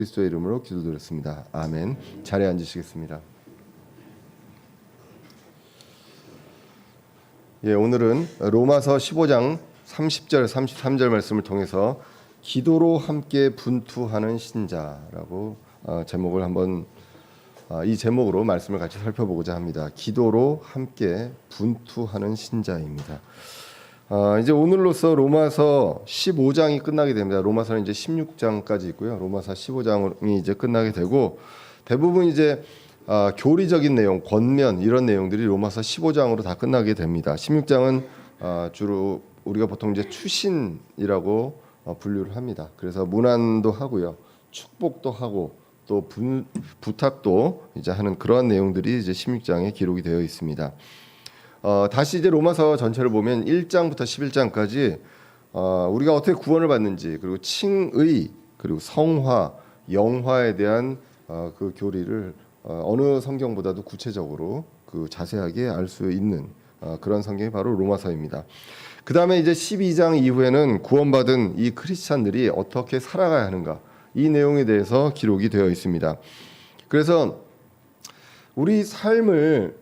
그리스도의 이름으로 기도드렸습니다. 아멘. 자리에 앉으시겠습니다. 오늘은 로마서 15장 30절 33절 말씀을 통해서 기도로 함께 분투하는 신자라고 제목을 한번 이 제목으로 말씀을 같이 살펴보고자 합니다. 기도로 함께 분투하는 신자입니다. 이제 오늘로서 로마서 15장이 끝나게 됩니다. 로마서는 이제 16장까지 있고요. 로마서 15장이 이제 끝나게 되고 대부분 이제 교리적인 내용, 권면 이런 내용들이 로마서 15장으로 다 끝나게 됩니다. 16장은 주로 우리가 보통 이제 추신이라고 분류를 합니다. 그래서 문안도 하고요, 축복도 하고 또 부탁도 이제 하는 그러한 내용들이 이제 16장에 기록이 되어 있습니다. 다시 이제 로마서 전체를 보면 1장부터 11장까지 우리가 어떻게 구원을 받는지, 그리고 칭의, 그리고 성화, 영화에 대한 그 교리를 어느 성경보다도 구체적으로 그 자세하게 알 수 있는 그런 성경이 바로 로마서입니다. 그 다음에 이제 12장 이후에는 구원받은 이 크리스찬들이 어떻게 살아가야 하는가, 이 내용에 대해서 기록이 되어 있습니다. 그래서 우리 삶을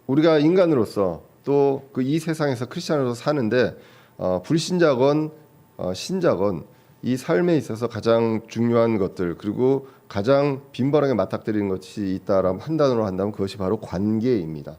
우리가 인간으로서 또 그 이 세상에서 크리스찬으로서 사는데 불신자건 신자건 이 삶에 있어서 가장 중요한 것들, 그리고 가장 빈번하게 맞닥뜨리는 것이 있다라면 한 단어로 한다면 그것이 바로 관계입니다.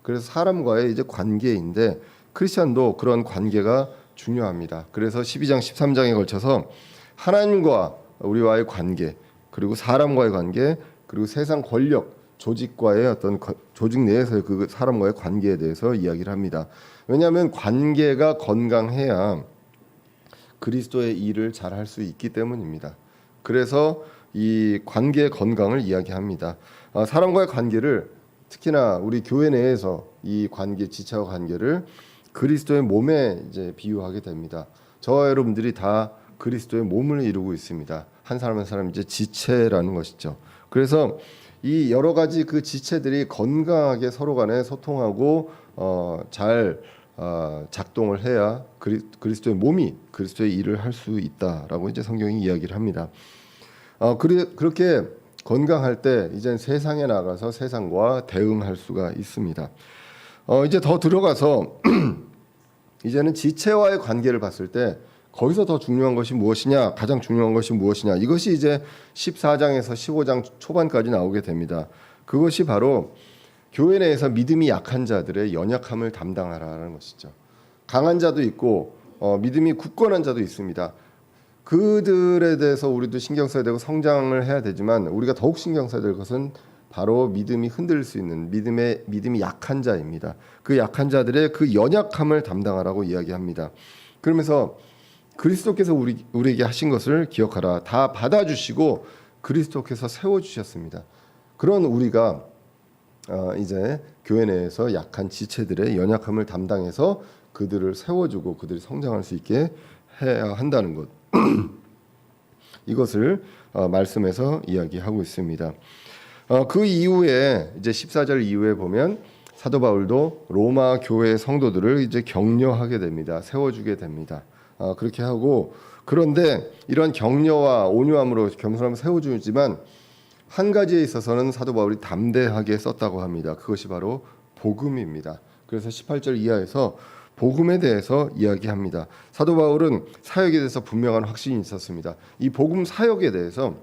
그래서 사람과의 이제 관계인데 크리스찬도 그런 관계가 중요합니다. 그래서 12장 13장에 걸쳐서 하나님과 우리와의 관계, 그리고 사람과의 관계, 그리고 세상 권력 조직과의 어떤 조직 내에서의 그 사람과의 관계에 대해서 이야기를 합니다. 왜냐하면 관계가 건강해야 그리스도의 일을 잘 할 수 있기 때문입니다. 그래서 이 관계 건강을 이야기합니다. 사람과의 관계를, 특히나 우리 교회 내에서 이 관계, 지체와 관계를 그리스도의 몸에 이제 비유하게 됩니다. 저와 여러분들이 다 그리스도의 몸을 이루고 있습니다. 한 사람 한 사람 이제 지체라는 것이죠. 그래서 이 여러 가지 그 지체들이 건강하게 서로 간에 소통하고 잘 작동을 해야 그리스도의 몸이 그리스도의 일을 할 수 있다라고 이제 성경이 이야기를 합니다. 그렇게 건강할 때 이제 세상에 나가서 세상과 대응할 수가 있습니다. 이제 더 들어가서 이제는 지체와의 관계를 봤을 때 거기서 더 중요한 것이 무엇이냐, 가장 중요한 것이 무엇이냐, 이것이 이제 14장에서 15장 초반까지 나오게 됩니다. 그것이 바로 교회 내에서 믿음이 약한 자들의 연약함을 담당하라는 것이죠. 강한 자도 있고 믿음이 굳건한 자도 있습니다. 그들에 대해서 우리도 신경 써야 되고 성장을 해야 되지만 우리가 더욱 신경 써야 될 것은 바로 믿음이 흔들릴 수 있는 믿음이 약한 자입니다. 그 약한 자들의 그 연약함을 담당하라고 이야기합니다. 그러면서 그리스도께서 우리에게 하신 것을 기억하라. 다 받아주시고 그리스도께서 세워주셨습니다. 그런 우리가 이제 교회 내에서 약한 지체들의 연약함을 담당해서 그들을 세워주고 그들이 성장할 수 있게 해야 한다는 것. 이것을 말씀에서 이야기하고 있습니다. 그 이후에 이제 14절 이후에 보면 사도 바울도 로마 교회 성도들을 이제 격려하게 됩니다. 세워주게 됩니다. 그렇게 하고, 그런데 이런 격려와 온유함으로 겸손함을 세워주지만 한 가지에 있어서는 사도 바울이 담대하게 썼다고 합니다. 그것이 바로 복음입니다. 그래서 18절 이하에서 복음에 대해서 이야기합니다. 사도 바울은 사역에 대해서 분명한 확신이 있었습니다. 이 복음 사역에 대해서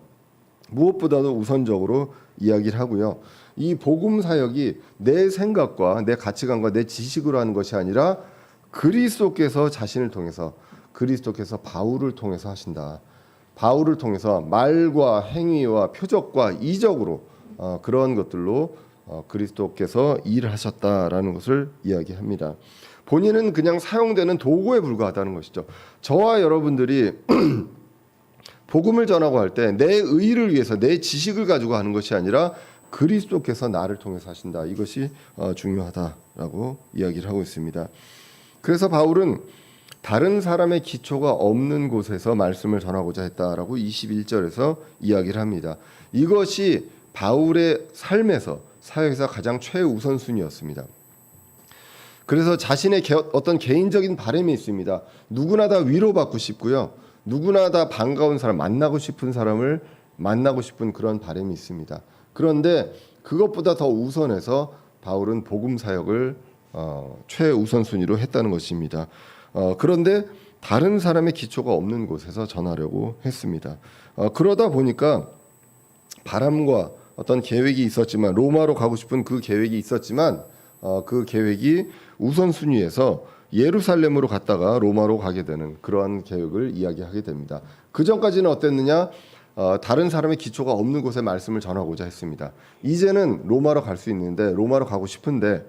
무엇보다도 우선적으로 이야기를 하고요. 이 복음 사역이 내 생각과 내 가치관과 내 지식으로 하는 것이 아니라 그리스도께서 자신을 통해서, 그리스도께서 바울을 통해서 하신다. 바울을 통해서 말과 행위와 표적과 이적으로 그런 것들로 그리스도께서 일을 하셨다라는 것을 이야기합니다. 본인은 그냥 사용되는 도구에 불과하다는 것이죠. 저와 여러분들이 복음을 전하고 할 때 내 의를 위해서 내 지식을 가지고 하는 것이 아니라 그리스도께서 나를 통해서 하신다. 이것이 중요하다라고 이야기를 하고 있습니다. 그래서 바울은 다른 사람의 기초가 없는 곳에서 말씀을 전하고자 했다라고 21절에서 이야기를 합니다. 이것이 바울의 삶에서, 사역에서 가장 최우선순위였습니다. 그래서 자신의 어떤 개인적인 바람이 있습니다. 누구나 다 위로받고 싶고요. 누구나 다 반가운 사람, 만나고 싶은 사람을 만나고 싶은 그런 바람이 있습니다. 그런데 그것보다 더 우선해서 바울은 복음 사역을 최우선순위로 했다는 것입니다. 그런데 다른 사람의 기초가 없는 곳에서 전하려고 했습니다. 그러다 보니까 바람과 어떤 계획이 있었지만, 로마로 가고 싶은 그 계획이 있었지만, 그 계획이 우선순위에서 예루살렘으로 갔다가 로마로 가게 되는 그러한 계획을 이야기하게 됩니다. 그 전까지는 어땠느냐? 다른 사람의 기초가 없는 곳에 말씀을 전하고자 했습니다. 이제는 로마로 갈 수 있는데, 로마로 가고 싶은데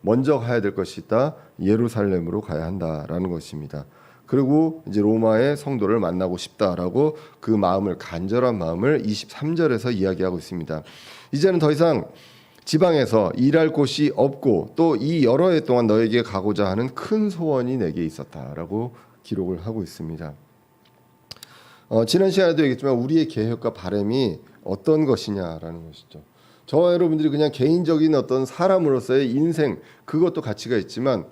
먼저 가야 될 것이 있다. 예루살렘으로 가야 한다라는 것입니다. 그리고 이제 로마의 성도를 만나고 싶다라고 그 마음을, 간절한 마음을 23절에서 이야기하고 있습니다. 이제는 더 이상 지방에서 일할 곳이 없고 또 이 여러 해 동안 너에게 가고자 하는 큰 소원이 내게 있었다라고 기록을 하고 있습니다. 지난 시간에도 얘기했지만 우리의 계획과 바람이 어떤 것이냐라는 것이죠. 저와 여러분들이 그냥 개인적인 어떤 사람으로서의 인생, 그것도 가치가 있지만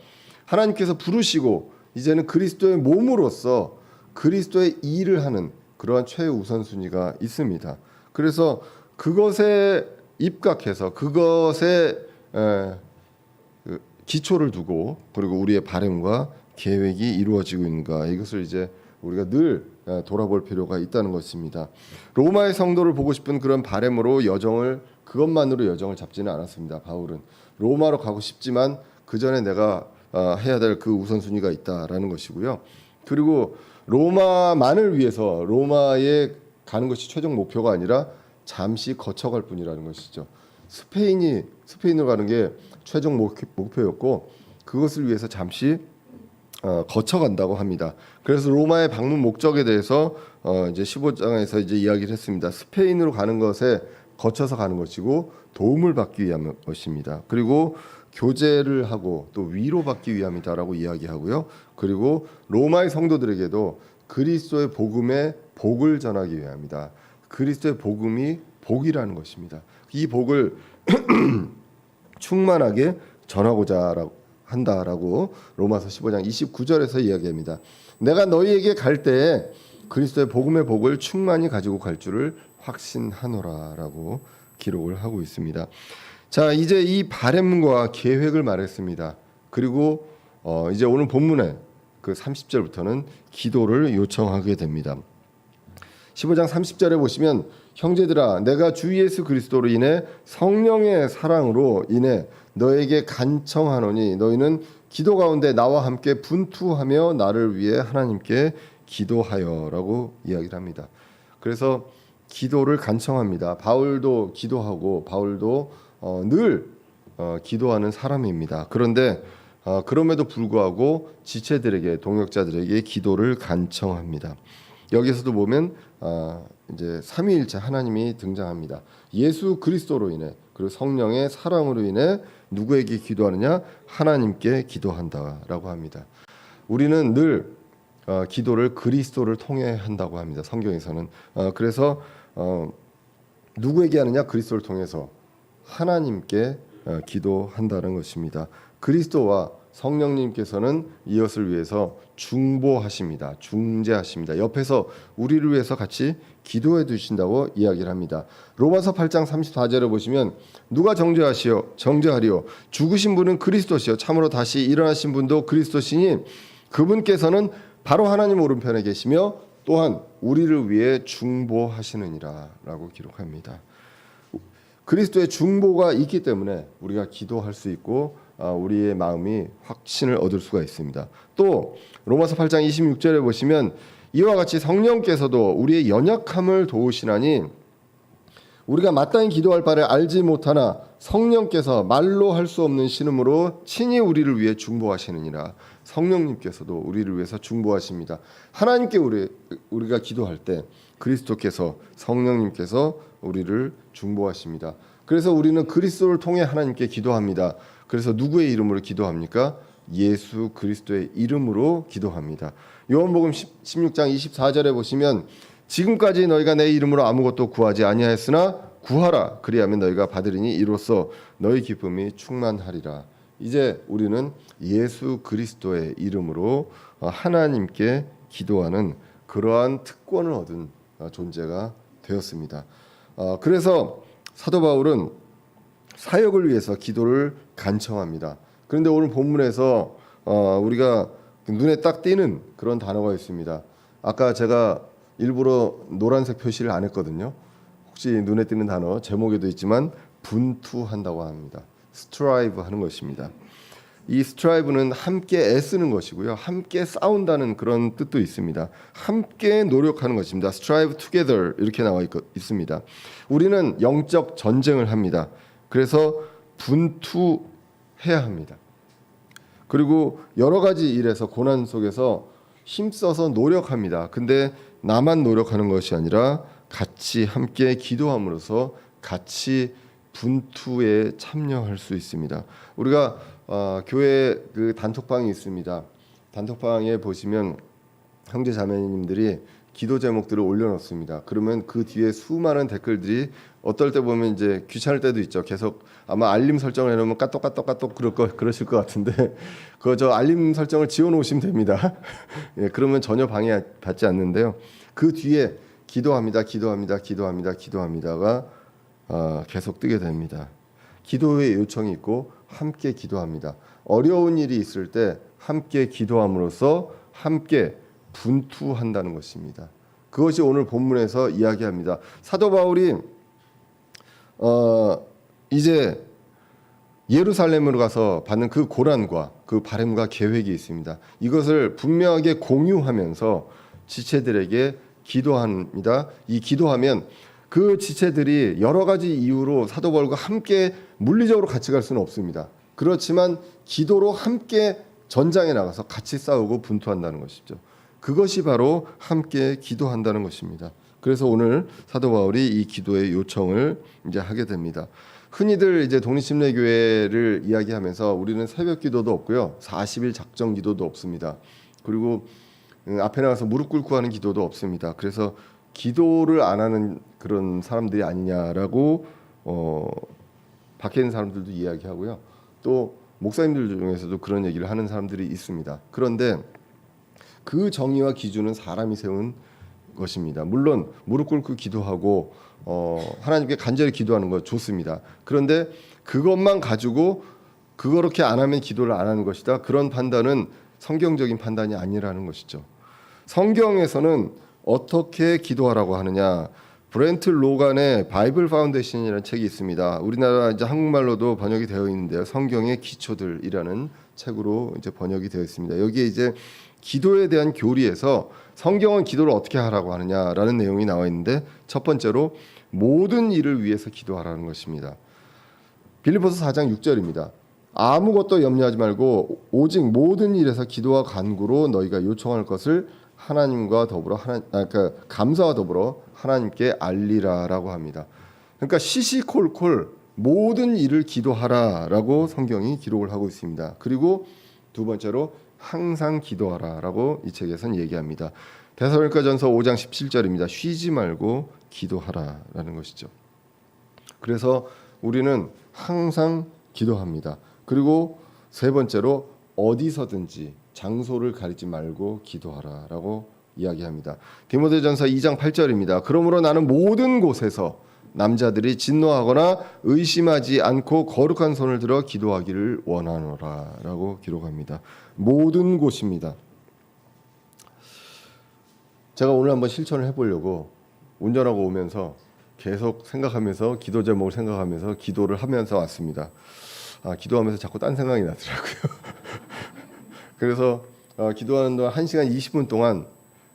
하나님께서 부르시고 이제는 그리스도의 몸으로서 그리스도의 일을 하는 그러한 최우선순위가 있습니다. 그래서 그것에 입각해서 그것에 기초를 두고, 그리고 우리의 바람과 계획이 이루어지고 있는가, 이것을 이제 우리가 늘 돌아볼 필요가 있다는 것입니다. 로마의 성도를 보고 싶은 그런 바람으로 그것만으로 여정을 잡지는 않았습니다. 바울은 로마로 가고 싶지만 그 전에 내가 해야 될 그 우선순위가 있다라는 것이고요. 그리고 로마만을 위해서 로마에 가는 것이 최종 목표가 아니라 잠시 거쳐갈 뿐이라는 것이죠. 스페인으로 가는 게 최종 목표였고 그것을 위해서 잠시 거쳐간다고 합니다. 그래서 로마의 방문 목적에 대해서 이제 15장에서 이제 이야기를 했습니다. 스페인으로 가는 것에 거쳐서 가는 것이고 도움을 받기 위한 것입니다. 그리고 교제를 하고 또 위로받기 위함이다라고 이야기하고요. 그리고 로마의 성도들에게도 그리스도의 복음의 복을 전하기 위함이다. 그리스도의 복음이 복이라는 것입니다. 이 복을 충만하게 전하고자 한다라고 로마서 15장 29절에서 이야기합니다. 내가 너희에게 갈 때에 그리스도의 복음의 복을 충만히 가지고 갈 줄을 확신하노라라고 기록을 하고 있습니다. 자, 이제 이 바람과 계획을 말했습니다. 그리고 이제 오늘 본문에 그 30절부터는 기도를 요청하게 됩니다. 15장 30절에 보시면 형제들아 내가 주 예수 그리스도로 인해 성령의 사랑으로 인해 너에게 간청하노니 너희는 기도 가운데 나와 함께 분투하며 나를 위해 하나님께 기도하여라고 이야기를 합니다. 그래서 기도를 간청합니다. 바울도 기도하고 바울도 늘 기도하는 사람입니다. 그런데 그럼에도 불구하고 지체들에게, 동역자들에게 기도를 간청합니다. 여기서도 보면 이제 삼위일체 하나님이 등장합니다. 예수 그리스도로 인해 그리고 성령의 사랑으로 인해 누구에게 기도하느냐? 하나님께 기도한다라고 합니다. 우리는 늘 기도를 그리스도를 통해 한다고 합니다. 성경에서는 그래서 누구에게 하느냐? 그리스도를 통해서 하나님께 기도한다는 것입니다. 그리스도와 성령님께서는 이것을 위해서 중보하십니다. 중재하십니다. 옆에서 우리를 위해서 같이 기도해 주신다고 이야기를 합니다. 로마서 8장 34절을 보시면 누가 정죄하리요? 죽으신 분은 그리스도시요 참으로 다시 일어나신 분도 그리스도시니 그분께서는 바로 하나님 오른편에 계시며 또한 우리를 위해 중보하시느니라 라고 기록합니다. 그리스도의 중보가 있기 때문에 우리가 기도할 수 있고 우리의 마음이 확신을 얻을 수가 있습니다. 또 로마서 8장 26절에 보시면 이와 같이 성령께서도 우리의 연약함을 도우시나니 우리가 마땅히 기도할 바를 알지 못하나 성령께서 말로 할 수 없는 신음으로 친히 우리를 위해 중보하시느니라. 성령님께서도 우리를 위해서 중보하십니다. 하나님께 우리가 기도할 때 그리스도께서, 성령님께서 우리를 중보하십니다. 그래서 우리는 그리스도를 통해 하나님께 기도합니다. 그래서 누구의 이름으로 기도합니까? 예수 그리스도의 이름으로 기도합니다. 요한복음 16장 24절에 보시면 지금까지 너희가 내 이름으로 아무것도 구하지 아니하였으나 구하라 그리하면 너희가 받으리니 이로써 너희 기쁨이 충만하리라. 이제 우리는 예수 그리스도의 이름으로 하나님께 기도하는 그러한 특권을 얻은 존재가 되었습니다. 그래서 사도 바울은 사역을 위해서 기도를 간청합니다. 그런데 오늘 본문에서 우리가 눈에 딱 띄는 그런 단어가 있습니다. 아까 제가 일부러 노란색 표시를 안 했거든요. 혹시 눈에 띄는 단어 제목에도 있지만 분투한다고 합니다. 스트라이브 하는 것입니다. 이 스트라이브는 함께 애쓰는 것이고요. 함께 싸운다는 그런 뜻도 있습니다. 함께 노력하는 것입니다. strive together 이렇게 나와 있습니다. 우리는 영적 전쟁을 합니다. 그래서 분투해야 합니다. 그리고 여러 가지 일에서 고난 속에서 힘써서 노력합니다. 근데 나만 노력하는 것이 아니라 같이 함께 기도함으로써 같이 분투에 참여할 수 있습니다. 우리가 교회 그 단톡방이 있습니다. 단톡방에 보시면 형제 자매님들이 기도 제목들을 올려놓습니다. 그러면 그 뒤에 수많은 댓글들이 어떨 때 보면 이제 귀찮을 때도 있죠. 계속 아마 알림 설정을 해놓으면 까똑까똑까똑 그러실 것 같은데 그 저 알림 설정을 지워놓으시면 됩니다. 예, 그러면 전혀 방해받지 않는데요. 그 뒤에 기도합니다, 기도합니다, 기도합니다, 기도합니다가 계속 뜨게 됩니다. 기도의 요청이 있고 함께 기도합니다. 어려운 일이 있을 때 함께 기도함으로써 함께 분투한다는 것입니다. 그것이 오늘 본문에서 이야기합니다. 사도 바울이 이제 예루살렘으로 가서 받는 그 고난과 그 바램과 계획이 있습니다. 이것을 분명하게 공유하면서 지체들에게 기도합니다. 이 기도하면 그 지체들이 여러 가지 이유로 사도 바울과 함께 물리적으로 같이 갈 수는 없습니다. 그렇지만 기도로 함께 전장에 나가서 같이 싸우고 분투한다는 것이죠. 그것이 바로 함께 기도한다는 것입니다. 그래서 오늘 사도 바울이 이 기도의 요청을 이제 하게 됩니다. 흔히들 이제 독립침례교회를 이야기하면서 우리는 새벽 기도도 없고요, 40일 작정 기도도 없습니다. 그리고 앞에 나가서 무릎 꿇고 하는 기도도 없습니다. 그래서 기도를 안 하는 그런 사람들이 아니냐라고 밖에 있는 사람들도 이야기하고요. 또 목사님들 중에서도 그런 얘기를 하는 사람들이 있습니다. 그런데 그 정의와 기준은 사람이 세운 것입니다. 물론 무릎 꿇고 기도하고 하나님께 간절히 기도하는 거 좋습니다. 그런데 그것만 가지고 그렇게 안 하면 기도를 안 하는 것이다. 그런 판단은 성경적인 판단이 아니라는 것이죠. 성경에서는 어떻게 기도하라고 하느냐? 브렌트 로간의 바이블 파운데이션이라는 책이 있습니다. 우리나라 이제 한국말로도 번역이 되어 있는데요. 성경의 기초들이라는 책으로 이제 번역이 되어 있습니다. 여기에 이제 기도에 대한 교리에서 성경은 기도를 어떻게 하라고 하느냐라는 내용이 나와 있는데, 첫 번째로 모든 일을 위해서 기도하라는 것입니다. 빌립보서 4장 6절입니다. 아무것도 염려하지 말고 오직 모든 일에서 기도와 간구로 너희가 요청할 것을 하나님과 더불어 그러니까 감사와 더불어 하나님께 알리라라고 합니다. 그러니까 시시콜콜 모든 일을 기도하라라고 성경이 기록을 하고 있습니다. 그리고 두 번째로 항상 기도하라라고 이 책에서는 얘기합니다. 데살로니가전서 5장 17절입니다. 쉬지 말고 기도하라라는 것이죠. 그래서 우리는 항상 기도합니다. 그리고 세 번째로 어디서든지 장소를 가리지 말고 기도하라라고 이야기합니다. 디모데전서 2장 8절입니다. 그러므로 나는 모든 곳에서 남자들이 진노하거나 의심하지 않고 거룩한 손을 들어 기도하기를 원하노라라고 기록합니다. 모든 곳입니다. 제가 오늘 한번 실천을 해보려고 운전하고 오면서 계속 생각하면서 기도 제목을 생각하면서 기도를 하면서 왔습니다. 기도하면서 자꾸 딴 생각이 나더라고요. 그래서 기도하는 동안 1시간 20분 동안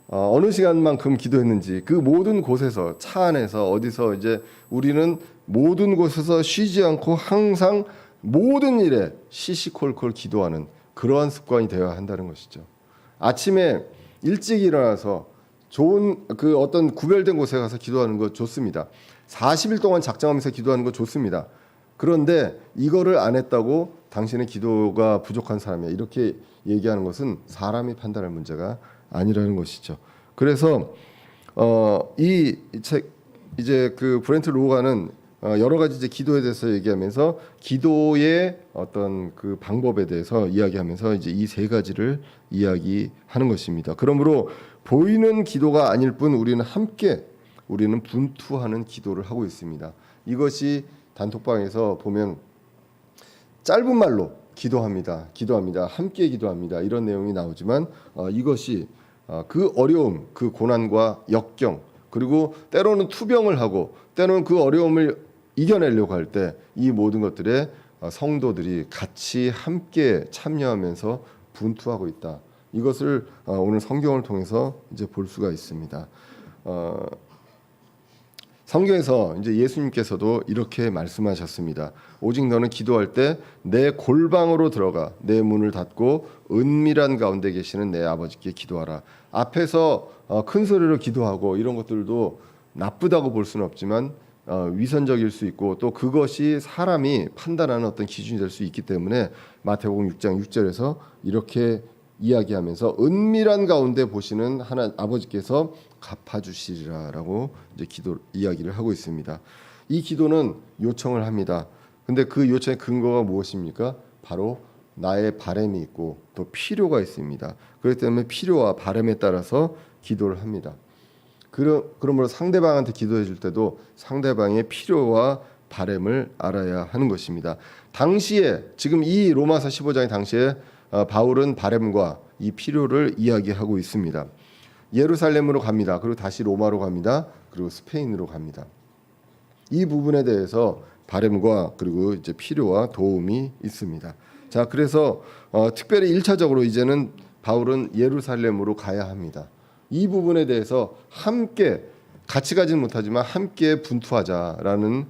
어느 시간만큼 기도했는지 그 모든 곳에서 차 안에서 어디서 이제 우리는 모든 곳에서 쉬지 않고 항상 모든 일에 시시콜콜 기도하는 그러한 습관이 되어야 한다는 것이죠. 아침에 일찍 일어나서 좋은 그 어떤 구별된 곳에 가서 기도하는 거 좋습니다. 40일 동안 작정하면서 기도하는 거 좋습니다. 그런데 이거를 안 했다고 당신의 기도가 부족한 사람이야 이렇게 얘기하는 것은 사람이 판단할 문제가 아니라는 것이죠. 그래서 이 책 이제 그 브렌트 로가는 여러 가지 이제 기도에 대해서 얘기하면서 기도의 어떤 그 방법에 대해서 이야기하면서 이제 이 세 가지를 이야기하는 것입니다. 그러므로 보이는 기도가 아닐 뿐 우리는 분투하는 기도를 하고 있습니다. 이것이 단톡방에서 보면 짧은 말로 기도합니다. 함께 기도합니다. 이런 내용이 나오지만 이것이 그 어려움, 그 고난과 역경, 그리고 때로는 투병을 하고 때로는 그 어려움을 이겨내려고 할 때 이 모든 것들에 성도들이 같이 함께 참여하면서 분투하고 있다. 이것을 오늘 성경을 통해서 이제 볼 수가 있습니다. 성경에서 이제 예수님께서도 이렇게 말씀하셨습니다. 오직 너는 기도할 때 내 골방으로 들어가 내 문을 닫고 은밀한 가운데 계시는 내 아버지께 기도하라. 앞에서 큰 소리로 기도하고 이런 것들도 나쁘다고 볼 수는 없지만 위선적일 수 있고 또 그것이 사람이 판단하는 어떤 기준이 될 수 있기 때문에 마태복음 6장 6절에서 이렇게 이야기하면서 은밀한 가운데 보시는 하나님 아버지께서 갚아주시리라라고 이제 이야기를 하고 있습니다. 이 기도는 요청을 합니다. 근데 그 요청의 근거가 무엇입니까? 바로 나의 바람이 있고 또 필요가 있습니다. 그렇기 때문에 필요와 바람에 따라서 기도를 합니다. 그러므로 상대방한테 기도해 줄 때도 상대방의 필요와 바람을 알아야 하는 것입니다. 당시에 지금 이 로마서 15장의 당시에 바울은 바람과 이 필요를 이야기하고 있습니다. 예루살렘으로 갑니다. 그리고 다시 로마로 갑니다. 그리고 스페인으로 갑니다. 이 부분에 대해서 바람과 그리고 이제 필요와 도움이 있습니다. 자, 그래서 특별히 1차적으로 이제는 바울은 예루살렘으로 가야 합니다. 이 부분에 대해서 함께 같이 가지는 못하지만 함께 분투하자라는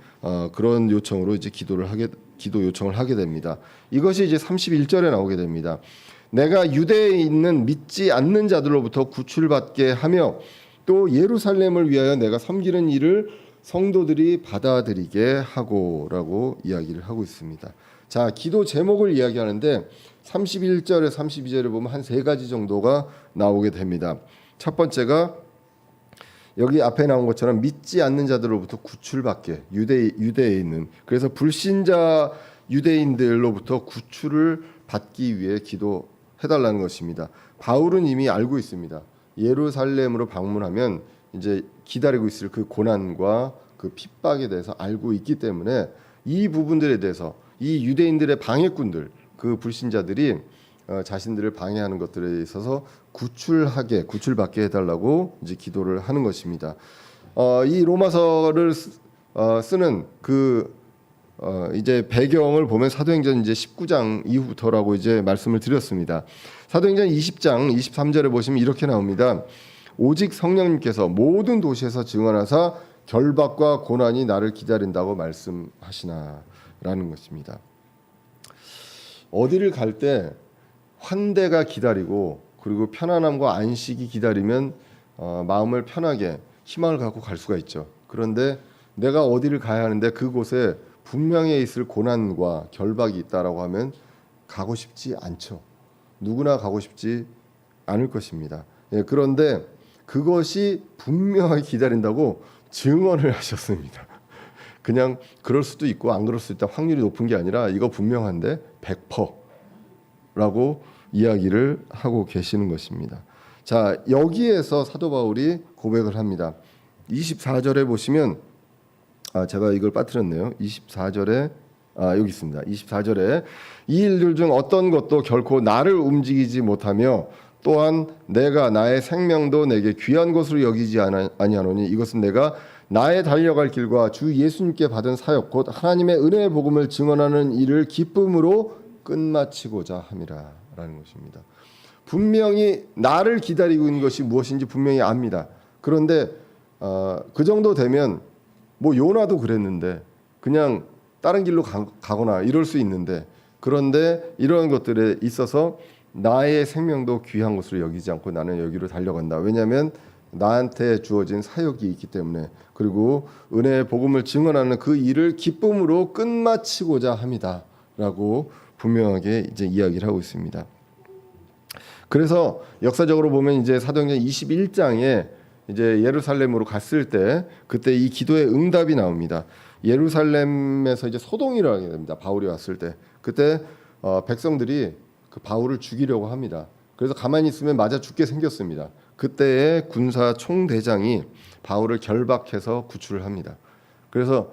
그런 요청으로 이제 기도 요청을 하게 됩니다. 이것이 이제 31절에 나오게 됩니다. 내가 유대에 있는 믿지 않는 자들로부터 구출받게 하며 또 예루살렘을 위하여 내가 섬기는 일을 성도들이 받아들이게 하고라고 이야기를 하고 있습니다. 자, 기도 제목을 이야기하는데 31절에 32절에 보면 한 세 가지 정도가 나오게 됩니다. 첫 번째가 여기 앞에 나온 것처럼 믿지 않는 자들로부터 구출받게 유대에 있는 그래서 불신자 유대인들로부터 구출을 받기 위해 기도해달라는 것입니다. 바울은 이미 알고 있습니다. 예루살렘으로 방문하면 이제 기다리고 있을 그 고난과 그 핍박에 대해서 알고 있기 때문에 이 부분들에 대해서 이 유대인들의 방해꾼들 그 불신자들이 자신들을 방해하는 것들에 있어서 구출받게 해달라고 이제 기도를 하는 것입니다. 이 로마서를 쓰는 이제 배경을 보면 사도행전 이제 19장 이후부터라고 이제 말씀을 드렸습니다. 사도행전 20장 23절에 보시면 이렇게 나옵니다. 오직 성령님께서 모든 도시에서 증언하사 결박과 고난이 나를 기다린다고 말씀하시나라는 것입니다. 어디를 갈 때 환대가 기다리고 그리고 편안함과 안식이 기다리면 마음을 편하게 희망을 갖고 갈 수가 있죠. 그런데 내가 어디를 가야 하는데 그곳에 분명히 있을 고난과 결박이 있다라고 하면 가고 싶지 않죠. 누구나 가고 싶지 않을 것입니다. 예, 그런데 그것이 분명하게 기다린다고 증언을 하셨습니다. 그냥 그럴 수도 있고 안 그럴 수도 있다 확률이 높은 게 아니라 이거 분명한데 100%라고 이야기를 하고 계시는 것입니다. 자, 여기에서 사도 바울이 고백을 합니다. 24절에 보시면 제가 이걸 빠뜨렸네요. 24절에 여기 있습니다. 24절에 이 일들 중 어떤 것도 결코 나를 움직이지 못하며 또한 내가 나의 생명도 내게 귀한 것으로 여기지 아니하노니 이것은 내가 나의 달려갈 길과 주 예수님께 받은 사역 곧 하나님의 은혜의 복음을 증언하는 일을 기쁨으로 끝마치고자 함이라라는 것입니다. 분명히 나를 기다리고 있는 것이 무엇인지 분명히 압니다. 그런데 그 정도 되면 뭐 요나도 그랬는데 그냥 다른 길로 가거나 이럴 수 있는데 그런데 이런 것들에 있어서 나의 생명도 귀한 것으로 여기지 않고 나는 여기로 달려간다. 왜냐하면 나한테 주어진 사역이 있기 때문에 그리고 은혜의 복음을 증언하는 그 일을 기쁨으로 끝마치고자 함이다라고 분명하게 이제 이야기를 하고 있습니다. 그래서 역사적으로 보면 이제 사도행전 21장에 이제 예루살렘으로 갔을 때 그때 이 기도의 응답이 나옵니다. 예루살렘에서 이제 소동이를 하게 됩니다. 바울이 왔을 때 그때 백성들이 그 바울을 죽이려고 합니다. 그래서 가만히 있으면 맞아 죽게 생겼습니다. 그때의 군사 총대장이 바울을 결박해서 구출을 합니다. 그래서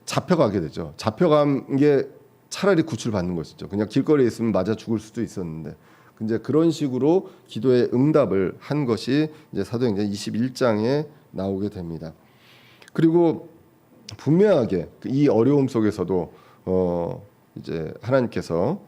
잡혀가게 되죠. 잡혀간 게 차라리 구출받는 것이죠. 그냥 길거리에 있으면 맞아 죽을 수도 있었는데, 이제 그런 식으로 기도의 응답을 한 것이 이제 사도행전 21장에 나오게 됩니다. 그리고 분명하게 이 어려움 속에서도 이제 하나님께서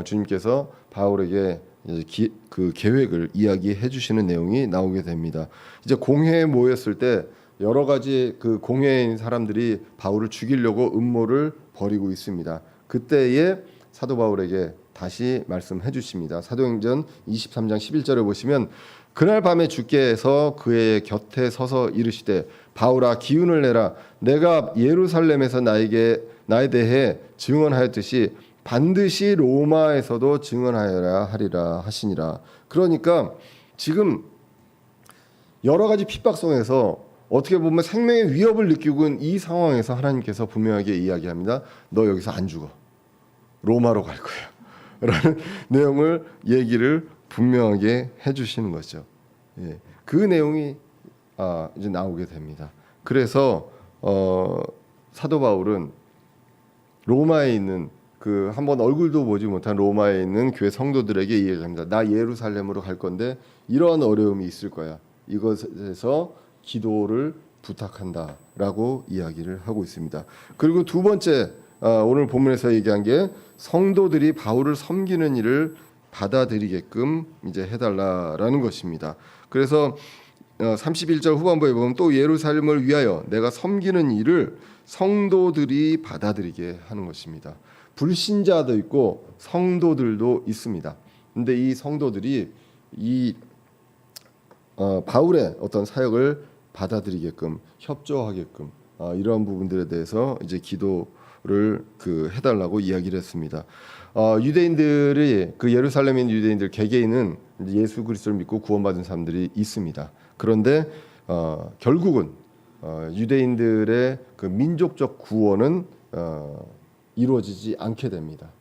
주님께서 바울에게 이제 그 계획을 이야기해 주시는 내용이 나오게 됩니다. 이제 공회에 모였을 때 여러 가지 그 공회에 있는 사람들이 바울을 죽이려고 음모를 벌이고 있습니다. 그때에 사도 바울에게 다시 말씀해 주십니다. 사도행전 23장 11절에 보시면 그날 밤에 주께서 그의 곁에 서서 이르시되 바울아 기운을 내라 내가 예루살렘에서 나에 대해 증언하였듯이 반드시 로마에서도 증언하여야 하리라 하시니라. 그러니까 지금 여러 가지 핍박 속에서 어떻게 보면 생명의 위협을 느끼고 있는 이 상황에서 하나님께서 분명하게 이야기합니다. 너 여기서 안 죽어. 로마로 갈 거야. 라는 내용을 얘기를 분명하게 해주시는 거죠. 예, 그 내용이 이제 나오게 됩니다. 그래서 사도 바울은 로마에 있는 그 한번 얼굴도 보지 못한 로마에 있는 교회 성도들에게 이야기합니다. 나 예루살렘으로 갈 건데 이러한 어려움이 있을 거야. 이것에서 기도를 부탁한다라고 이야기를 하고 있습니다. 그리고 두 번째 오늘 본문에서 얘기한 게 성도들이 바울을 섬기는 일을 받아들이게끔 이제 해달라라는 것입니다. 그래서 31절 후반부에 보면 또 예루살렘을 위하여 내가 섬기는 일을 성도들이 받아들이게 하는 것입니다. 불신자도 있고 성도들도 있습니다. 근데 이 성도들이 이 바울의 어떤 사역을 받아들이게끔 협조하게끔 이러한 부분들에 대해서 이제 기도를 해달라고 이야기를 했습니다. 유대인들이 그 예루살렘에 있는 유대인들 개개인은 예수 그리스도를 믿고 구원받은 사람들이 있습니다. 그런데 결국은 유대인들의 그 민족적 구원은 이루어지지 않게 됩니다.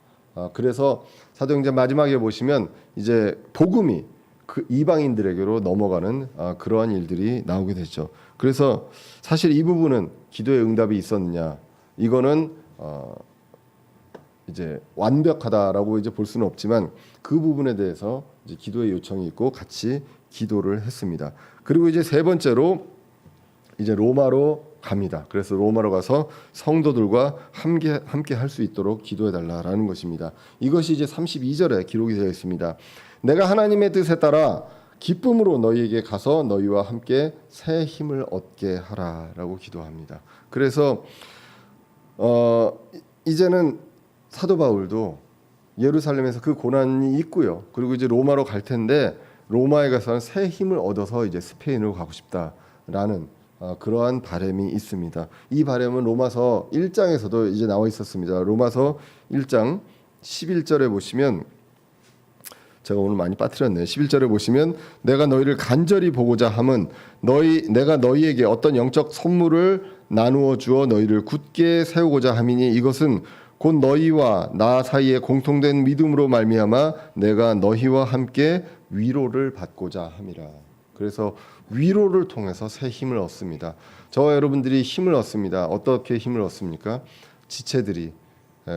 그래서 사도행전 마지막에 보시면 이제 복음이 그 이방인들에게로 넘어가는 그러한 일들이 나오게 되죠. 그래서 사실 이 부분은 기도의 응답이 있었느냐 이거는 이제 완벽하다라고 이제 볼 수는 없지만 그 부분에 대해서 이제 기도의 요청이 있고 같이 기도를 했습니다. 그리고 이제 세 번째로 이제 로마로 갑니다. 그래서 로마로 가서 성도들과 함께 할 수 있도록 기도해 달라라는 것입니다. 이것이 이제 32절에 기록이 되어 있습니다. 내가 하나님의 뜻에 따라 기쁨으로 너희에게 가서 너희와 함께 새 힘을 얻게 하라라고 기도합니다. 그래서 이제는 사도 바울도 예루살렘에서 그 고난이 있고요. 그리고 이제 로마로 갈 텐데 로마에 가서는 새 힘을 얻어서 이제 스페인으로 가고 싶다라는 그러한 바람이 있습니다. 이 바람은 로마서 1장에서도 이제 나와 있었습니다. 로마서 1장 11절에 보시면 제가 오늘 많이 빠뜨렸네요. 11절에 보시면 내가 너희를 간절히 보고자 함은 내가 너희에게 어떤 영적 선물을 나누어 주어 너희를 굳게 세우고자 함이니 이것은 곧 너희와 나 사이에 공통된 믿음으로 말미암아 내가 너희와 함께 위로를 받고자 함이라. 그래서 위로를 통해서 새 힘을 얻습니다. 저와 여러분들이 힘을 얻습니다. 어떻게 힘을 얻습니까? 지체들이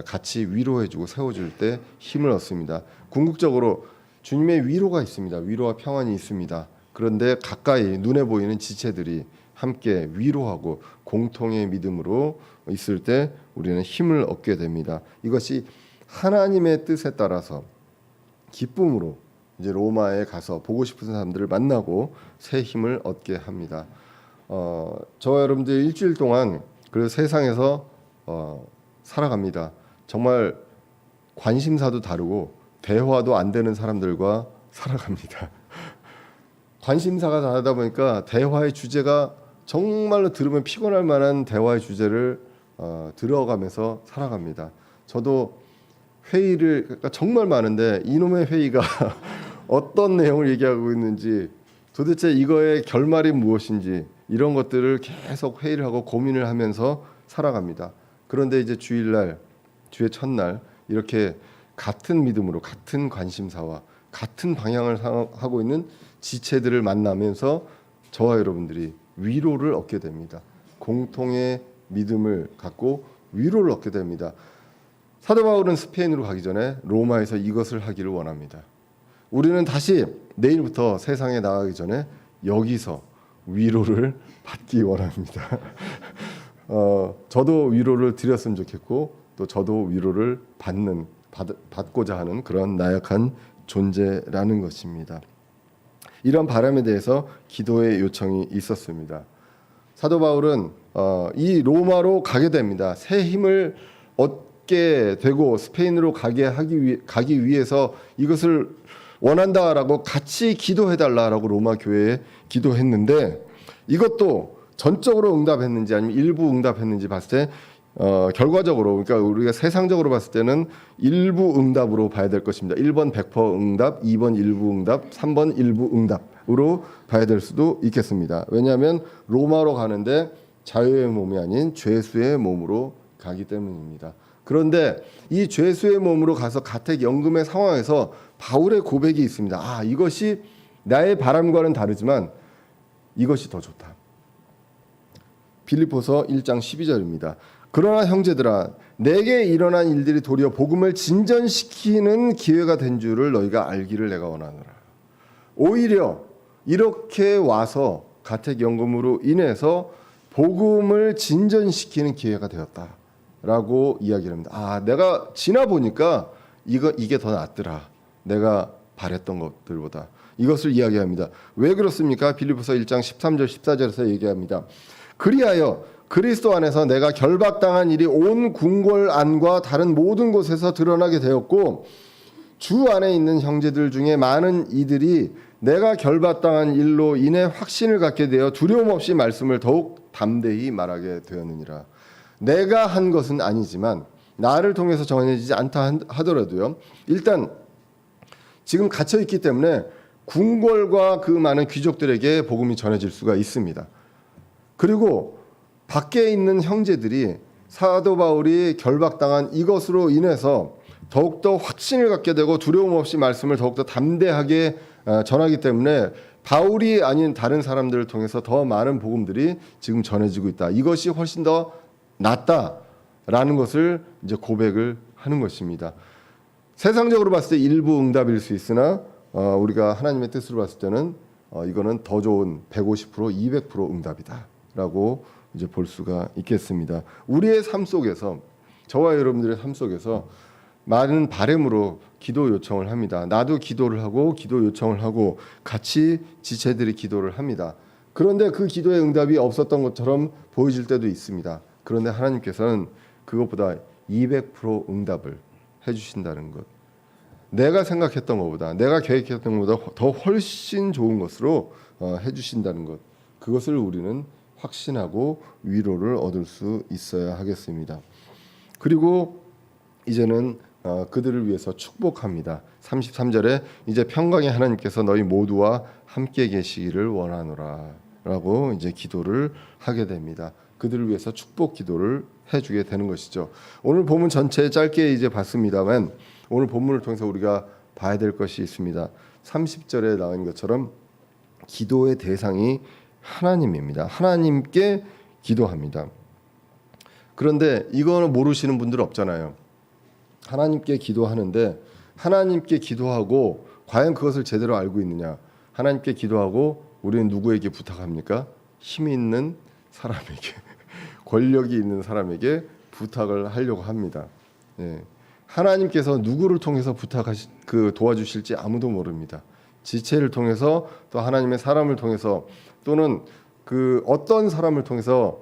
같이 위로해주고 세워줄 때 힘을 얻습니다. 궁극적으로 주님의 위로가 있습니다. 위로와 평안이 있습니다. 그런데 가까이 눈에 보이는 지체들이 함께 위로하고 공통의 믿음으로 있을 때 우리는 힘을 얻게 됩니다. 이것이 하나님의 뜻에 따라서 기쁨으로 이제 로마에 가서 보고 싶은 사람들을 만나고 새 힘을 얻게 합니다. 저와 여러분들 일주일 동안 그 세상에서 살아갑니다. 정말 관심사도 다르고 대화도 안 되는 사람들과 살아갑니다. 관심사가 다르다 보니까 대화의 주제가 정말로 들으면 피곤할 만한 대화의 주제를 들어가면서 살아갑니다. 저도 회의를 정말 많은데 이놈의 회의가 어떤 내용을 얘기하고 있는지 도대체 이거의 결말이 무엇인지 이런 것들을 계속 회의를 하고 고민을 하면서 살아갑니다. 그런데 이제 주일날, 주의 첫날 이렇게 같은 믿음으로 같은 관심사와 같은 방향을 하고 있는 지체들을 만나면서 저와 여러분들이 위로를 얻게 됩니다. 공통의 믿음을 갖고 위로를 얻게 됩니다. 사도 바울은 스페인으로 가기 전에 로마에서 이것을 하기를 원합니다. 우리는 다시 내일부터 세상에 나가기 전에 여기서 위로를 받기 원합니다. 저도 위로를 드렸으면 좋겠고 또 저도 위로를 받고자 하는 그런 나약한 존재라는 것입니다. 이런 바람에 대해서 기도의 요청이 있었습니다. 사도 바울은 이 로마로 가게 됩니다. 새 힘을 얻게 되고 스페인으로 가기 위해서 이것을 원한다라고 같이 기도해달라라고 로마 교회에 기도했는데 이것도 전적으로 응답했는지 아니면 일부 응답했는지 봤을 때 결과적으로 그러니까 우리가 세상적으로 봤을 때는 일부 응답으로 봐야 될 것입니다. 1번 100% 응답, 2번 일부 응답, 3번 일부 응답으로 봐야 될 수도 있겠습니다. 왜냐하면 로마로 가는데 자유의 몸이 아닌 죄수의 몸으로 가기 때문입니다. 그런데 이 죄수의 몸으로 가서 가택연금의 상황에서 바울의 고백이 있습니다. 이것이 나의 바람과는 다르지만 이것이 더 좋다. 빌립보서 1장 12절입니다. 그러나 형제들아 내게 일어난 일들이 도리어 복음을 진전시키는 기회가 된 줄을 너희가 알기를 내가 원하노라. 오히려 이렇게 와서 가택연금으로 인해서 복음을 진전시키는 기회가 되었다라고 이야기를 합니다. 내가 지나 보니까 이게 더 낫더라. 내가 바랬던 것들보다. 이것을 이야기합니다. 왜 그렇습니까? 빌립보서 1장 13절 14절에서 얘기합니다. 그리하여 그리스도 안에서 내가 결박당한 일이 온 궁궐 안과 다른 모든 곳에서 드러나게 되었고 주 안에 있는 형제들 중에 많은 이들이 내가 결박당한 일로 인해 확신을 갖게 되어 두려움 없이 말씀을 더욱 담대히 말하게 되었느니라. 내가 한 것은 아니지만 나를 통해서 전해지지 않다 하더라도요. 일단 지금 갇혀 있기 때문에 궁궐과 그 많은 귀족들에게 복음이 전해질 수가 있습니다. 그리고 밖에 있는 형제들이 사도 바울이 결박당한 이것으로 인해서 더욱더 확신을 갖게 되고 두려움 없이 말씀을 더욱더 담대하게 전하기 때문에 바울이 아닌 다른 사람들을 통해서 더 많은 복음들이 지금 전해지고 있다. 이것이 훨씬 더 낫다라는 것을 이제 고백을 하는 것입니다. 세상적으로 봤을 때 일부 응답일 수 있으나 우리가 하나님의 뜻으로 봤을 때는 이거는 더 좋은 150%, 200% 응답이다라고 이제 볼 수가 있겠습니다. 우리의 삶 속에서 저와 여러분들의 삶 속에서 많은 바램으로 기도 요청을 합니다. 나도 기도를 하고 기도 요청을 하고 같이 지체들이 기도를 합니다. 그런데 그 기도의 응답이 없었던 것처럼 보여질 때도 있습니다. 그런데 하나님께서는 그것보다 200% 응답을 해주신다는 것. 내가 생각했던 것보다 내가 계획했던 것보다 더 훨씬 좋은 것으로 해주신다는 것. 그것을 우리는 확신하고 위로를 얻을 수 있어야 하겠습니다. 그리고 이제는 그들을 위해서 축복합니다. 33절에 이제 평강의 하나님께서 너희 모두와 함께 계시기를 원하노라 라고 이제 기도를 하게 됩니다. 그들을 위해서 축복 기도를 해주게 되는 것이죠. 오늘 본문 전체 짧게 이제 봤습니다만 오늘 본문을 통해서 우리가 봐야 될 것이 있습니다. 30절에 나온 것처럼 기도의 대상이 하나님입니다. 하나님께 기도합니다. 그런데 이거는 모르시는 분들 없잖아요. 하나님께 기도하는데 하나님께 기도하고 과연 그것을 제대로 알고 있느냐? 하나님께 기도하고 우리는 누구에게 부탁합니까? 힘이 있는 사람에게, 권력이 있는 사람에게 부탁을 하려고 합니다. 예. 하나님께서 누구를 통해서 도와주실지 아무도 모릅니다. 지체를 통해서 또 하나님의 사람을 통해서 또는 그 어떤 사람을 통해서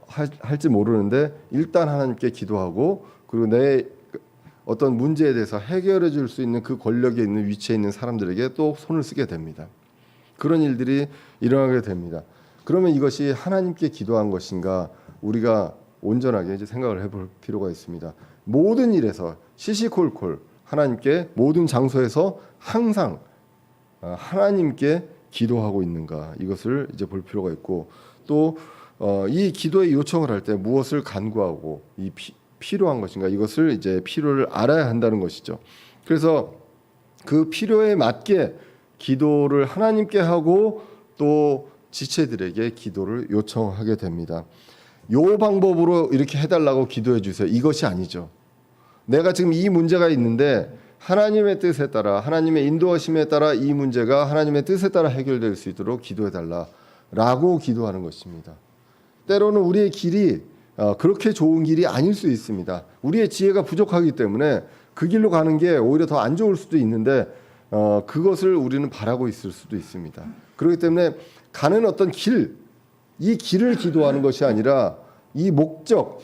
할지 모르는데 일단 하나님께 기도하고 그리고 내 어떤 문제에 대해서 해결해 줄 수 있는 그 권력에 있는 위치에 있는 사람들에게 또 손을 쓰게 됩니다. 그런 일들이 일어나게 됩니다. 그러면 이것이 하나님께 기도한 것인가? 우리가 온전하게 이제 생각을 해볼 필요가 있습니다. 모든 일에서 시시콜콜 하나님께 모든 장소에서 항상 하나님께 기도하고 있는가? 이것을 이제 볼 필요가 있고 또 이 기도의 요청을 할 때 무엇을 간구하고 필요한 것인가? 이것을 이제 필요를 알아야 한다는 것이죠. 그래서 그 필요에 맞게 기도를 하나님께 하고 또 지체들에게 기도를 요청하게 됩니다. 요 방법으로 이렇게 해달라고 기도해 주세요. 이것이 아니죠. 내가 지금 이 문제가 있는데 하나님의 뜻에 따라, 하나님의 인도하심에 따라 이 문제가 하나님의 뜻에 따라 해결될 수 있도록 기도해 달라라고 기도하는 것입니다. 때로는 우리의 길이 그렇게 좋은 길이 아닐 수 있습니다. 우리의 지혜가 부족하기 때문에 그 길로 가는 게 오히려 더 안 좋을 수도 있는데 그것을 우리는 바라고 있을 수도 있습니다. 그렇기 때문에 가는 어떤 길, 이 길을 기도하는 것이 아니라 이 목적,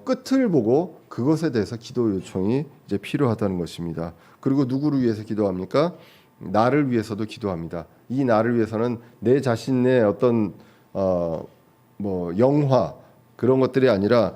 끝을 보고 그것에 대해서 기도 요청이 이제 필요하다는 것입니다. 그리고 누구를 위해서 기도합니까? 나를 위해서도 기도합니다. 이 나를 위해서는 내 자신의 어떤 뭐 영화 그런 것들이 아니라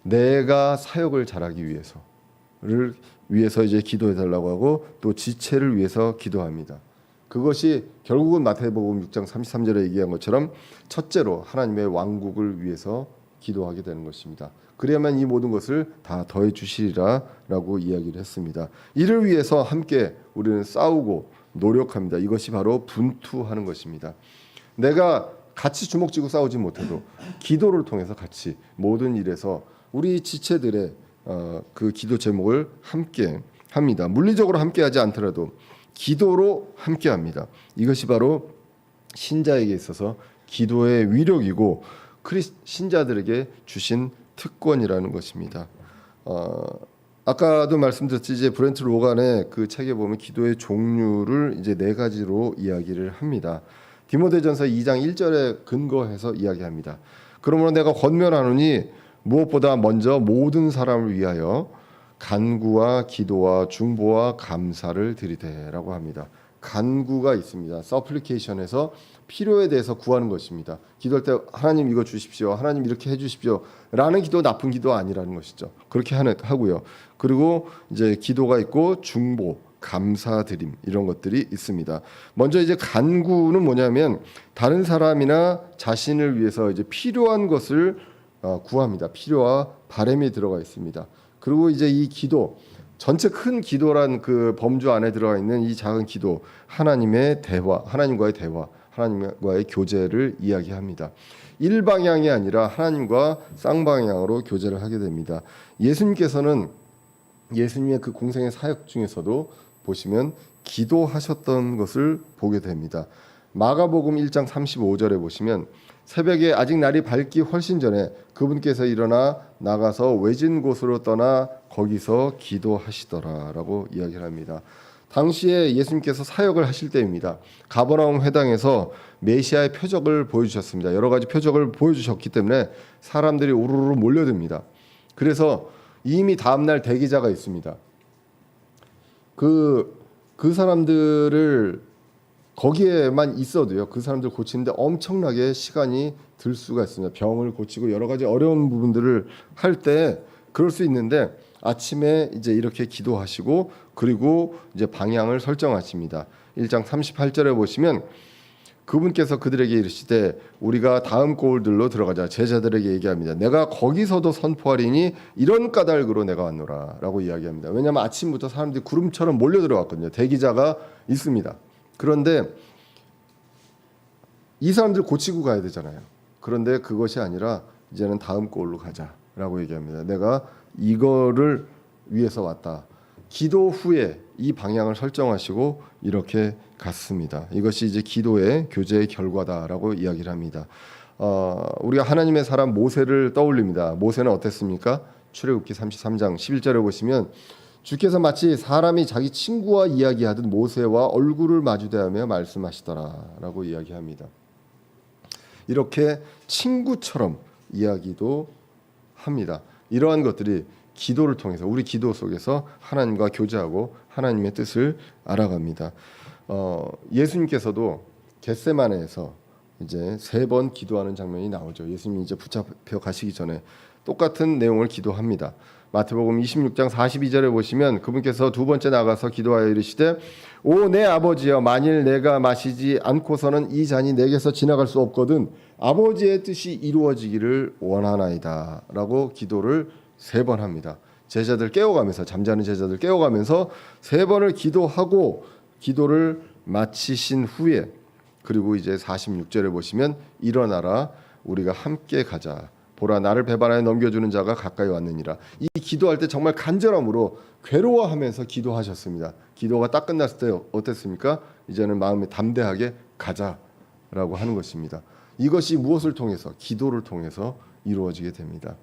내가 사역을 잘하기 위해서 이제 기도해 달라고 하고 또 지체를 위해서 기도합니다. 그것이 결국은 마태복음 6장 33절에 얘기한 것처럼 첫째로 하나님의 왕국을 위해서 기도하게 되는 것입니다. 그래야만 이 모든 것을 다 더해 주시리라라고 이야기를 했습니다. 이를 위해서 함께 우리는 싸우고 노력합니다. 이것이 바로 분투하는 것입니다. 내가 같이 주먹 쥐고 싸우지 못해도 기도를 통해서 같이 모든 일에서 우리 지체들의 그 기도 제목을 함께 합니다. 물리적으로 함께하지 않더라도 기도로 함께합니다. 이것이 바로 신자에게 있어서 기도의 위력이고 신자들에게 주신 특권이라는 것입니다. 아까도 말씀드렸지 이제 브렌트 로간의 그 책에 보면 기도의 종류를 이제 4가지로 이야기를 합니다. 디모데전서 2장 1절에 근거해서 이야기합니다. 그러므로 내가 권면하노니 무엇보다 먼저 모든 사람을 위하여 간구와 기도와 중보와 감사를 드리되라고 합니다. 간구가 있습니다. 서플리케이션에서 필요에 대해서 구하는 것입니다. 기도할 때 하나님 이거 주십시오. 하나님 이렇게 해 주십시오. 라는 기도 나쁜 기도 아니라는 것이죠. 그렇게 하고요. 그리고 이제 기도가 있고 중보, 감사드림 이런 것들이 있습니다. 먼저 이제 간구는 뭐냐면 다른 사람이나 자신을 위해서 이제 필요한 것을 구합니다. 필요와 바람이 들어가 있습니다. 그리고 이제 이 기도 전체 큰 기도란 그 범주 안에 들어가 있는 이 작은 기도 하나님의 대화, 하나님과의 대화, 하나님과의 교제를 이야기합니다. 일방향이 아니라 하나님과 쌍방향으로 교제를 하게 됩니다. 예수님께서는 예수님의 그 공생의 사역 중에서도 보시면 기도하셨던 것을 보게 됩니다. 마가복음 1장 35절에 보시면 새벽에 아직 날이 밝기 훨씬 전에 그분께서 일어나 나가서 외진 곳으로 떠나 거기서 기도하시더라라고 이야기를 합니다. 당시에 예수님께서 사역을 하실 때입니다. 가버나움 회당에서 메시아의 표적을 보여주셨습니다. 여러 가지 표적을 보여주셨기 때문에 사람들이 우르르 몰려듭니다. 그래서 이미 다음날 대기자가 있습니다. 그 사람들을 거기에만 있어도요. 그 사람들 고치는데 엄청나게 시간이 들 수가 있습니다. 병을 고치고 여러 가지 어려운 부분들을 할 때 그럴 수 있는데 아침에 이제 이렇게 기도하시고 그리고 이제 방향을 설정하십니다. 1장 38절에 보시면 그분께서 그들에게 이르시되 우리가 다음 골들로 들어가자. 제자들에게 얘기합니다. 내가 거기서도 선포하리니 이런 까닭으로 내가 왔노라라고 이야기합니다. 왜냐하면 아침부터 사람들이 구름처럼 몰려 들어왔거든요. 대기자가 있습니다. 그런데 이 사람들 고치고 가야 되잖아요. 그런데 그것이 아니라 이제는 다음 골로 가자라고 얘기합니다. 내가 이거를 위해서 왔다. 기도 후에 이 방향을 설정하시고 이렇게 갔습니다. 이것이 이제 기도의 교제의 결과다라고 이야기를 합니다. 우리가 하나님의 사람 모세를 떠올립니다. 모세는 어땠습니까? 출애굽기 33장 11절에 보시면 주께서 마치 사람이 자기 친구와 이야기하듯 모세와 얼굴을 마주대하며 말씀하시더라라고 이야기합니다. 이렇게 친구처럼 이야기도 합니다. 이러한 것들이 기도를 통해서 우리 기도 속에서 하나님과 교제하고 하나님의 뜻을 알아갑니다. 예수님께서도 겟세마네에서 이제 3번 기도하는 장면이 나오죠. 예수님이 이제 붙잡혀 가시기 전에 똑같은 내용을 기도합니다. 마태복음 26장 42절에 보시면 그분께서 2번째 나가서 기도하여 이르시되 오 내 아버지여 만일 내가 마시지 않고서는 이 잔이 내게서 지나갈 수 없거든 아버지의 뜻이 이루어지기를 원하나이다 라고 기도를 3번 합니다. 제자들 깨워가면서 잠자는 제자들 깨워가면서 3번을 기도하고 기도를 마치신 후에 그리고 이제 46절에 보시면 일어나라 우리가 함께 가자. 보라 나를 배반하여 넘겨주는 자가 가까이 왔느니라. 이 기도할 때 정말 간절함으로 괴로워하면서 기도하셨습니다. 기도가 딱 끝났을 때 어땠습니까? 이제는 마음에 담대하게 가자라고 하는 것입니다. 이것이 무엇을 통해서? 기도를 통해서 이루어지게 됩니다.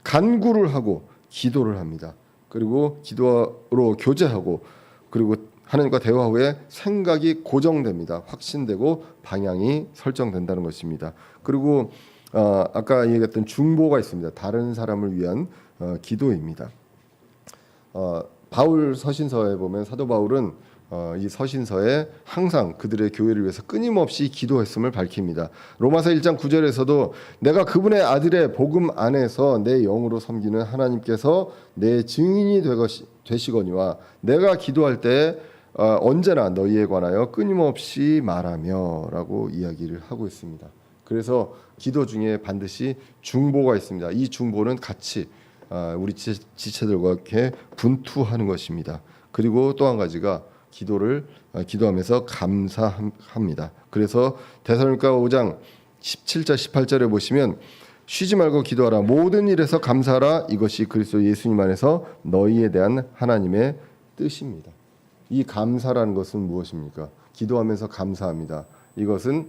간구를 하고 기도를 합니다. 그리고 기도로 교제하고 그리고 하나님과 대화 후에 생각이 고정됩니다. 확신되고 방향이 설정된다는 것입니다. 그리고 아까 얘기했던 중보가 있습니다. 다른 사람을 위한 기도입니다. 바울 서신서에 보면 사도 바울은 이 서신서에 항상 그들의 교회를 위해서 끊임없이 기도했음을 밝힙니다. 로마서 1장 9절에서도 내가 그분의 아들의 복음 안에서 내 영으로 섬기는 하나님께서 내 증인이 되시거니와 내가 기도할 때 언제나 너희에 관하여 끊임없이 말하며라고 이야기를 하고 있습니다. 그래서 기도 중에 반드시 중보가 있습니다. 이 중보는 같이 우리 지체들과 이렇게 분투하는 것입니다. 그리고 또 한 가지가 기도하면서 감사합니다. 그래서 데살로니가 5장 17절 18절에 보시면 쉬지 말고 기도하라 모든 일에서 감사하라 이것이 그리스도 예수님 안에서 너희에 대한 하나님의 뜻입니다. 이 감사라는 것은 무엇입니까? 기도하면서 감사합니다. 이것은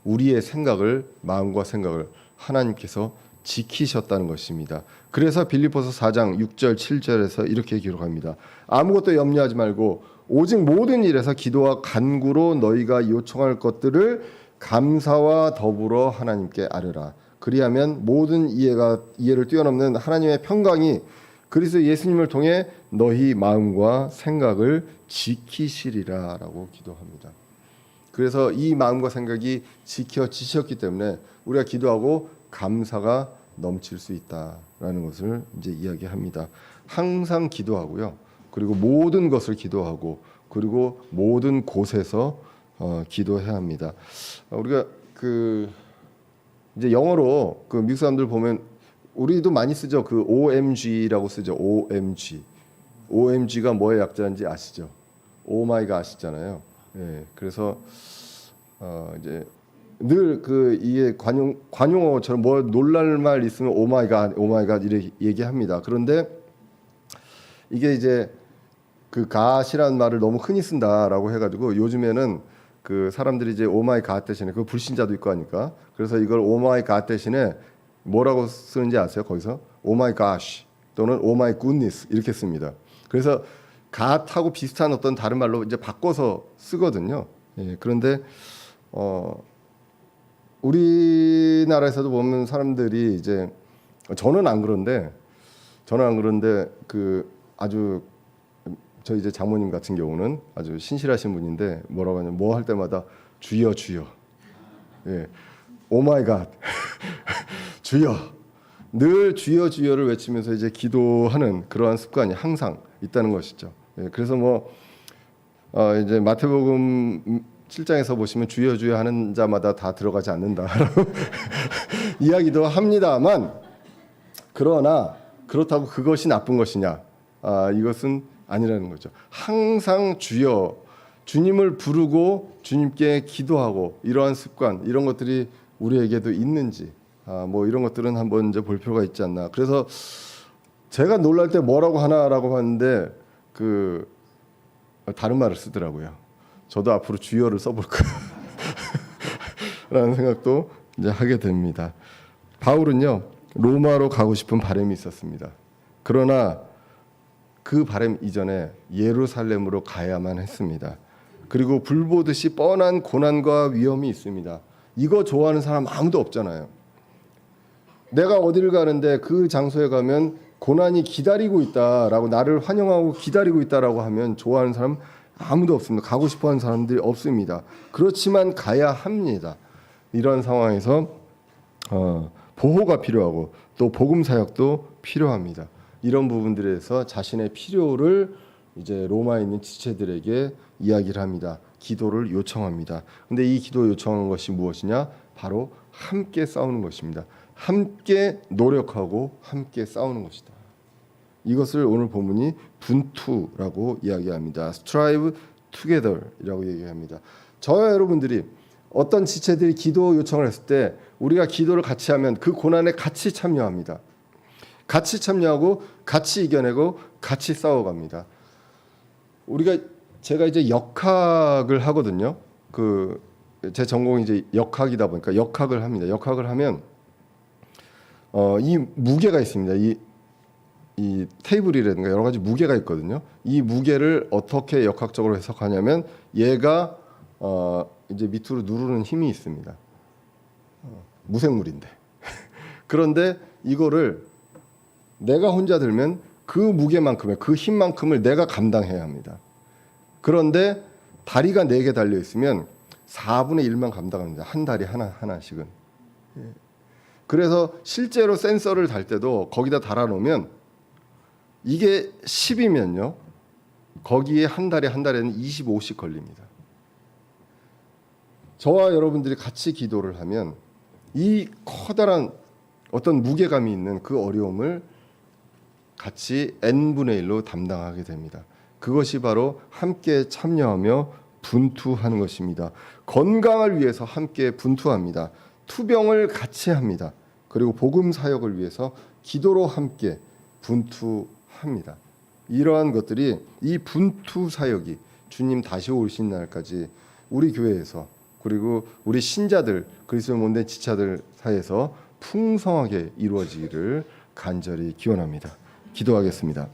우리의 마음과 생각을 하나님께서 지키셨다는 것입니다. 그래서 빌립보서 4장 6절 7절에서 이렇게 기록합니다. 아무것도 염려하지 말고 오직 모든 일에서 기도와 간구로 너희가 요청할 것들을 감사와 더불어 하나님께 아뢰라. 그리하면 모든 이해를 뛰어넘는 하나님의 평강이 그리스도 예수님을 통해 너희 마음과 생각을 지키시리라라고 기도합니다. 그래서 이 마음과 생각이 지켜지셨기 때문에 우리가 기도하고 감사가 넘칠 수 있다라는 것을 이제 이야기합니다. 항상 기도하고요. 그리고 모든 것을 기도하고 그리고 모든 곳에서 기도해야 합니다. 우리가 이제 영어로 미국 사람들 보면 우리도 많이 쓰죠. OMG라고 쓰죠. OMG가 뭐의 약자인지 아시죠? 오 마이 갓 아시잖아요. 예, 그래서 이제 늘 이게 관용어처럼 뭐 놀랄 말 있으면 오 마이 갓 이렇게 얘기합니다. 그런데 이게 이제 갓이라는 말을 너무 흔히 쓴다라고 해가지고 요즘에는 사람들이 이제 오 마이 갓 대신에 불신자도 있고 하니까 그래서 이걸 오 마이 갓 대신에 뭐라고 쓰는지 아세요? 거기서 오 마이 갓 또는 오 마이 굿니스 이렇게 씁니다. 그래서 갓하고 비슷한 어떤 다른 말로 이제 바꿔서 쓰거든요. 예, 그런데 우리나라에서도 보면 사람들이 이제 저는 안 그런데 아주 저희 이제 장모님 같은 경우는 아주 신실하신 분인데 뭐라고 하냐면 뭐 할 때마다 주여 예, 오 마이 갓 주여 늘 주여를 외치면서 이제 기도하는 그러한 습관이 항상 있다는 것이죠. 예, 그래서 이제 마태복음 7장에서 보시면 주여 하는 자마다 다 들어가지 않는다라고 이야기도 합니다만 그러나 그렇다고 그것이 나쁜 것이냐? 이것은 아니라는 거죠. 항상 주님을 부르고 주님께 기도하고 이러한 습관 이런 것들이 우리에게도 있는지 이런 것들은 한번 이제 볼 필요가 있지 않나. 그래서 제가 놀랄 때 뭐라고 하나라고 하는데 다른 말을 쓰더라고요. 저도 앞으로 주여를 써볼까 라는 생각도 이제 하게 됩니다. 바울은요 로마로 가고 싶은 바람이 있었습니다. 그러나 그 바람 이전에 예루살렘으로 가야만 했습니다. 그리고 불보듯이 뻔한 고난과 위험이 있습니다. 이거 좋아하는 사람 아무도 없잖아요. 내가 어디를 가는데 그 장소에 가면 고난이 기다리고 있다라고 나를 환영하고 기다리고 있다라고 하면 좋아하는 사람 아무도 없습니다. 가고 싶어하는 사람들이 없습니다. 그렇지만 가야 합니다. 이런 상황에서 보호가 필요하고 또 복음 사역도 필요합니다. 이런 부분들에서 자신의 필요를 이제 로마에 있는 지체들에게 이야기를 합니다. 기도를 요청합니다. 근데 이 기도 요청하는 것이 무엇이냐? 바로 함께 싸우는 것입니다. 함께 노력하고 함께 싸우는 것이다. 이것을 오늘 본문이 분투라고 이야기합니다. Strive together이라고 얘기합니다. 저와 여러분들이 어떤 지체들이 기도 요청을 했을 때 우리가 기도를 같이 하면 그 고난에 같이 참여합니다. 같이 참여하고 같이 이겨내고 같이 싸워갑니다. 제가 이제 역학을 하거든요. 제 전공이 이제 역학이다 보니까 역학을 합니다. 역학을 하면 이 무게가 있습니다. 이 테이블이라든가 여러 가지 무게가 있거든요. 이 무게를 어떻게 역학적으로 해석하냐면 얘가 이제 밑으로 누르는 힘이 있습니다. 무생물인데. 그런데 이거를 내가 혼자 들면 그 무게만큼의 그 힘만큼을 내가 감당해야 합니다. 그런데 다리가 4개 달려 있으면 4분의 1만 감당합니다. 한 다리 하나씩은. 그래서 실제로 센서를 달 때도 거기다 달아놓으면 이게 10이면요. 거기에 한 달에는 25씩 걸립니다. 저와 여러분들이 같이 기도를 하면 이 커다란 어떤 무게감이 있는 그 어려움을 같이 n분의 1로 담당하게 됩니다. 그것이 바로 함께 참여하며 분투하는 것입니다. 건강을 위해서 함께 분투합니다. 투병을 같이 합니다. 그리고 복음 사역을 위해서 기도로 함께 분투합니다. 이러한 것들이 이 분투 사역이 주님 다시 오신 날까지 우리 교회에서 그리고 우리 신자들 그리스도의 몸된 지체들 사이에서 풍성하게 이루어지기를 간절히 기원합니다. 기도하겠습니다.